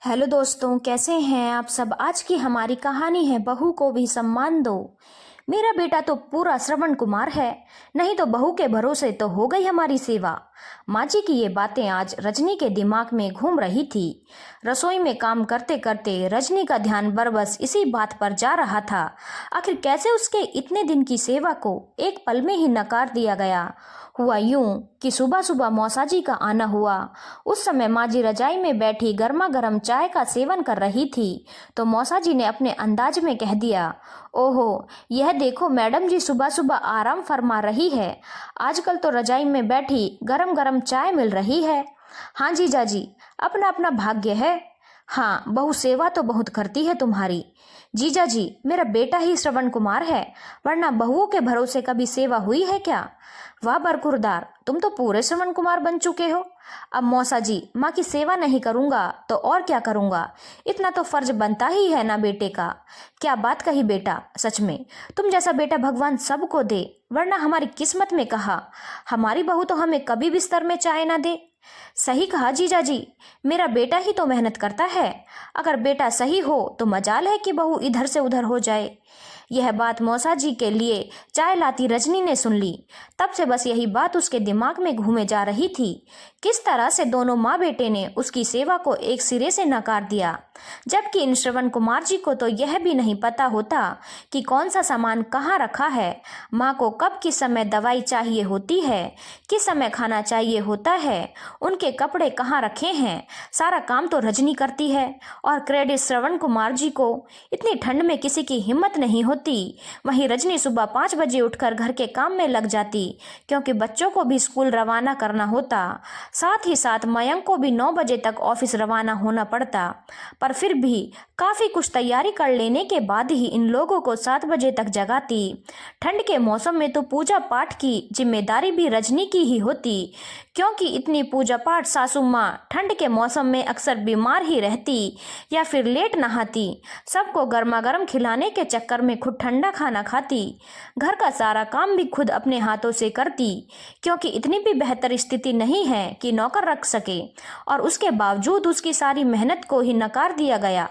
Hello दोस्तों, कैसे हैं आप सब। आज की हमारी कहानी है बहू को भी सम्मान दो। मेरा बेटा तो पूरा श्रवण कुमार है, नहीं तो बहू के भरोसे तो हो गई हमारी सेवा। माँ जी की ये बातें आज रजनी के दिमाग में घूम रही थी। रसोई में काम करते करते रजनी का ध्यान बरबस इसी बात पर जा रहा था। आखिर कैसे उसके इतने दिन की सेवा को एक पल में ही नकार दिया गया। हुआ यूं कि सुबह सुबह मौसा जी का आना हुआ। उस समय माँ जी रजाई में बैठी गर्मा गर्म चाय का सेवन कर रही थी, तो मौसा जी ने अपने अंदाज में कह दिया, ओहो, यह देखो मैडम जी सुबह सुबह आराम फरमा रही है। आजकल तो रजाई में बैठी गरम गरम चाय मिल रही है। हाँ जीजा जी, अपना अपना भाग्य है। हाँ, बहू सेवा तो बहुत करती है तुम्हारी। जीजा जी, मेरा बेटा ही श्रवण कुमार है, वरना बहुओं के भरोसे कभी सेवा हुई है क्या। वाह बरकुरदार, तुम तो पूरे श्रवण कुमार बन चुके हो। अब मौसा जी, माँ की सेवा नहीं करूंगा तो और क्या करूंगा। इतना तो फर्ज बनता ही है ना बेटे का। क्या बात कही बेटा, सच में तुम जैसा बेटा भगवान सबको दे, वरना हमारी किस्मत में कहा हमारी बहू तो हमें कभी बिस्तर में चाय ना दे। सही कहा जीजा जी, मेरा बेटा ही तो मेहनत करता है। अगर बेटा सही हो तो मजाल है कि बहू इधर से उधर हो जाए। यह बात मौसा जी के लिए चाय लाती रजनी ने सुन ली। तब से बस यही बात उसके दिमाग में घूमे जा रही थी, किस तरह से दोनों माँ बेटे ने उसकी सेवा को एक सिरे से नकार दिया। जबकि इन श्रवण कुमार जी को तो यह भी नहीं पता होता कि कौन सा सामान कहाँ रखा है, माँ को कब किस समय दवाई चाहिए होती है, किस समय खाना चाहिए होता है, उनके कपड़े कहाँ रखे हैं। सारा काम तो रजनी करती है, और क्रेडिट श्रवण कुमार जी को। इतनी ठंड में किसी की हिम्मत नहीं होती। वहीं रजनी सुबह 5 बजे उठकर घर के काम में लग जाती, क्योंकि बच्चों को भी स्कूल रवाना करना होता। साथ ही साथ मयंक को भी 9 बजे तक ऑफिस रवाना होना पड़ता। पर फिर भी काफ़ी कुछ तैयारी कर लेने के बाद ही इन लोगों को 7 बजे तक जगाती। ठंड के मौसम में तो पूजा पाठ की जिम्मेदारी भी रजनी की ही होती, क्योंकि इतनी पूजा पाठ सासू माँ ठंड के मौसम में अक्सर बीमार ही रहती या फिर लेट नहाती। सबको गर्मा गर्म खिलाने के चक्कर में खुद ठंडा खाना खाती। घर का सारा काम भी खुद अपने हाथों से करती, क्योंकि इतनी भी बेहतर स्थिति नहीं है कि नौकर रख सके। और उसके बावजूद उसकी सारी मेहनत को ही नकार दिया गया।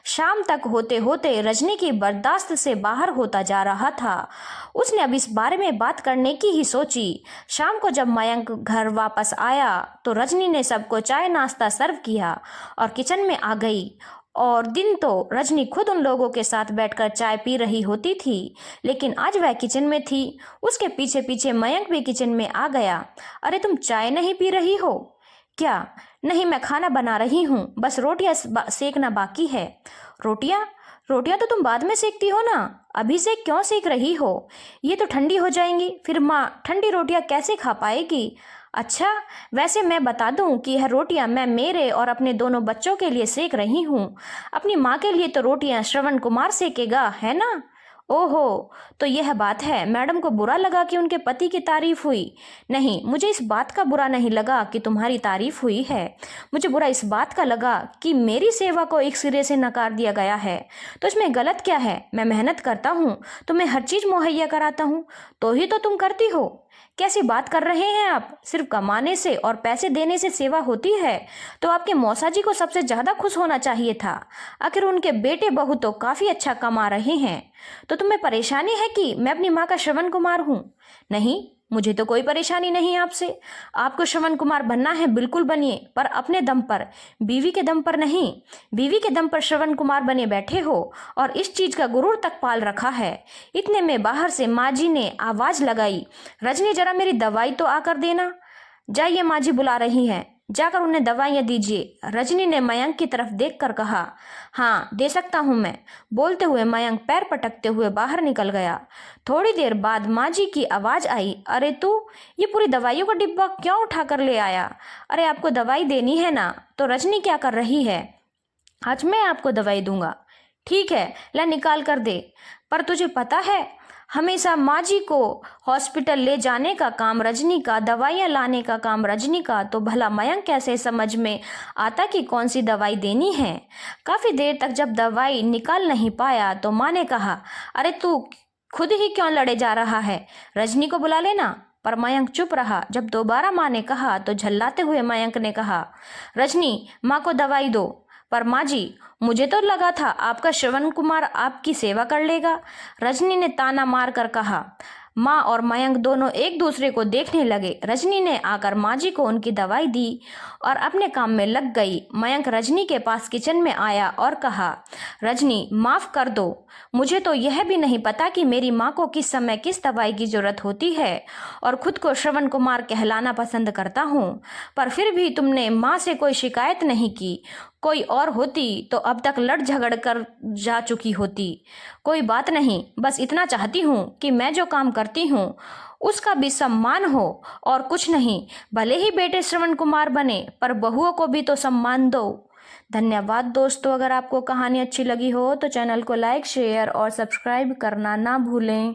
शाम तक होते होते रजनी की बर्दाश्त से बाहर होता जा रहा था। उसने अब इस बारे में बात करने की ही सोची। शाम को जब मयंक घर वापस आया तो रजनी ने सबको चाय नाश्ता सर्व किया और किचन में आ गई। और दिन तो रजनी खुद उन लोगों के साथ बैठकर चाय पी रही होती थी, लेकिन आज वह किचन में थी। उसके पीछे पीछे मयंक भी किचन में आ गया। अरे तुम चाय नहीं पी रही हो क्या। नहीं, मैं खाना बना रही हूँ, बस रोटियां सेकना बाकी है। रोटियां रोटियां तो तुम बाद में सेकती हो ना, अभी से क्यों सेक रही हो। ये तो ठंडी हो जाएंगी, फिर माँ ठंडी रोटियां कैसे खा पाएगी। अच्छा, वैसे मैं बता दूं कि यह रोटियां मैं मेरे और अपने दोनों बच्चों के लिए सेक रही हूँ। अपनी माँ के लिए तो रोटियां श्रवण कुमार सेकेगा, है ना। ओहो, तो यह बात है। मैडम को बुरा लगा कि उनके पति की तारीफ हुई। नहीं, मुझे इस बात का बुरा नहीं लगा कि तुम्हारी तारीफ हुई है। मुझे बुरा इस बात का लगा कि मेरी सेवा को एक सिरे से नकार दिया गया है। तो इसमें गलत क्या है। मैं मेहनत करता हूँ, तुम्हें हर चीज मुहैया कराता हूँ, तो ही तो तुम करती हो। कैसी बात कर रहे हैं आप। सिर्फ कमाने से और पैसे देने से सेवा होती है तो आपके मौसा जी को सबसे ज्यादा खुश होना चाहिए था। आखिर उनके बेटे बहू तो काफी अच्छा कमा रहे हैं। तो तुम्हें परेशानी है कि मैं अपनी माँ का श्रवण कुमार हूँ। नहीं, मुझे तो कोई परेशानी नहीं आपसे। आपको श्रवण कुमार बनना है बिल्कुल बनिए, पर अपने दम पर, बीवी के दम पर नहीं। बीवी के दम पर श्रवण कुमार बने बैठे हो और इस चीज का गुरूर तक पाल रखा है। इतने में बाहर से माँ जी ने आवाज लगाई, रजनी जरा मेरी दवाई तो आकर देना। जाइए, माँ जी बुला रही हैं, जाकर उन्हें दवाइयाँ दीजिए। रजनी ने मयंक की तरफ देखकर कहा। हाँ, दे सकता हूँ मैं। बोलते हुए मयंक पैर पटकते हुए बाहर निकल गया। थोड़ी देर बाद माँ जी की आवाज आई, अरे तू ये पूरी दवाइयों का डिब्बा क्यों उठा कर ले आया। अरे आपको दवाई देनी है ना, तो रजनी क्या कर रही है। आज मैं आपको दवाई दूंगा। ठीक है, ला निकाल कर दे। पर तुझे पता है, हमेशा माँ जी को हॉस्पिटल ले जाने का काम रजनी का, दवाइयाँ लाने का काम रजनी का, तो भला मयंक कैसे समझ में आता कि कौन सी दवाई देनी है। काफी देर तक जब दवाई निकाल नहीं पाया तो माँ ने कहा, अरे तू खुद ही क्यों लड़े जा रहा है, रजनी को बुला लेना। पर मयंक चुप रहा। जब दोबारा माँ ने कहा तो झल्लाते हुए मयंक ने कहा, रजनी, माँ को दवाई दो। पर माँ जी, मुझे तो लगा था आपका श्रवण कुमार आपकी सेवा कर लेगा। रजनी ने ताना मार कर कहा। माँ और मयंक दोनों एक दूसरे को देखने लगे। रजनी ने आकर माँ जी को उनकी दवाई दी और अपने काम में लग गई। मयंक रजनी के पास किचन में आया और कहा, रजनी, माफ कर दो, मुझे तो यह भी नहीं पता कि मेरी माँ को किस समय किस दवाई की जरूरत होती है और खुद को श्रवण कुमार कहलाना पसंद करता हूँ, पर फिर भी तुमने माँ से कोई शिकायत नहीं की। कोई और होती तो अब तक लड़ झगड़ कर जा चुकी होती। कोई बात नहीं, बस इतना चाहती हूँ कि मैं जो काम करती हूँ उसका भी सम्मान हो और कुछ नहीं। भले ही बेटे श्रवण कुमार बने, पर बहुओं को भी तो सम्मान दो। धन्यवाद दोस्तों। अगर आपको कहानी अच्छी लगी हो तो चैनल को लाइक, शेयर और सब्सक्राइब करना ना भूलें।